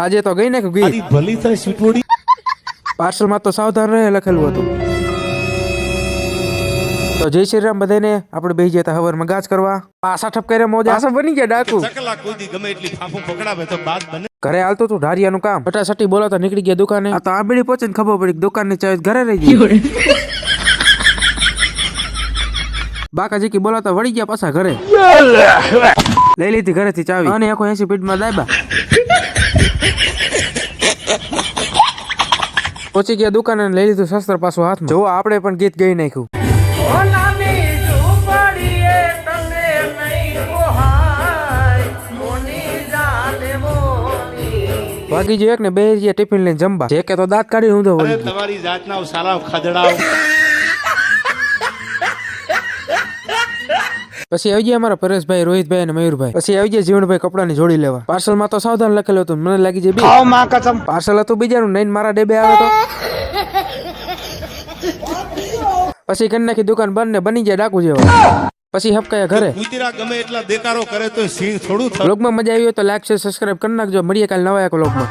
આજે તો ગઈ ને કે ગઈ ભલી થાય સ્વીટવોડી પાર્સલ માં તો સાવધાન રહે લખેલું હતું. તો જય શ્રી રામ બધાને. આપણે બેસી જતા હવારમાં ગાજ કરવા. પાસા ઠપ કરે મોજા આસા બની ગયા ડાકુ. સકલા કોઈ દી ગમે એટલી ફાફું પકડાવે તો બાદ બને. ઘરે હાલતો તું ઢારિયાનું કામ ફટાસટી બોલાતા નીકળી ગયા દુકાને. આ તો આંબેડી પહોંચે ને ખબર પડી દુકાન ની ચાવી ઘરે રહી ગઈ. બાકાજી કી બોલાતા વળી ગયા પાછા ઘરે. લઈ લીધી ઘરેથી ચાવી અને 180 સ્પીડમાં દાબા પહોંચી ગયા દુકાને લઈ લીધું શસ્ત્ર પાછું હાથમાં. જો આપણે પણ ગીત ગાઈ નાખ્યું. ભાગી જો એક ને બે ટિફિન લઈને જમવા જે કે તો દાંત કાઢી ઊંધો વળી ગયો. તમારી જાતના સારા ખદડાવ. પછી આવી ગયા અમારા પરેશભાઈ, રોહિતભાઈ અને મયુરભાઈ. પછી આવી ગયા જીવણભાઈ કપડાની જોડી લેવા. પાર્સલ માં તો સાવધાન લખેલું હતું. મને લાગી જાય પાર્સલ હતું બીજાનું નહીં મારા ડેબે આવે તો. પછી કરી નાખી દુકાન બંધ ને બની જાય ડાકુ જેવા. પછી હપકાયા ઘરે. કુતરા ગમે એટલા દેકારો કરે તો સિંહ થોડું થાય. વ્લોગમાં મજા આવી હોય તો લાઈક શેર સબસ્ક્રાઇબ કરી નાખજો. મળીએ કાલ નવા એક વ્લોગમાં.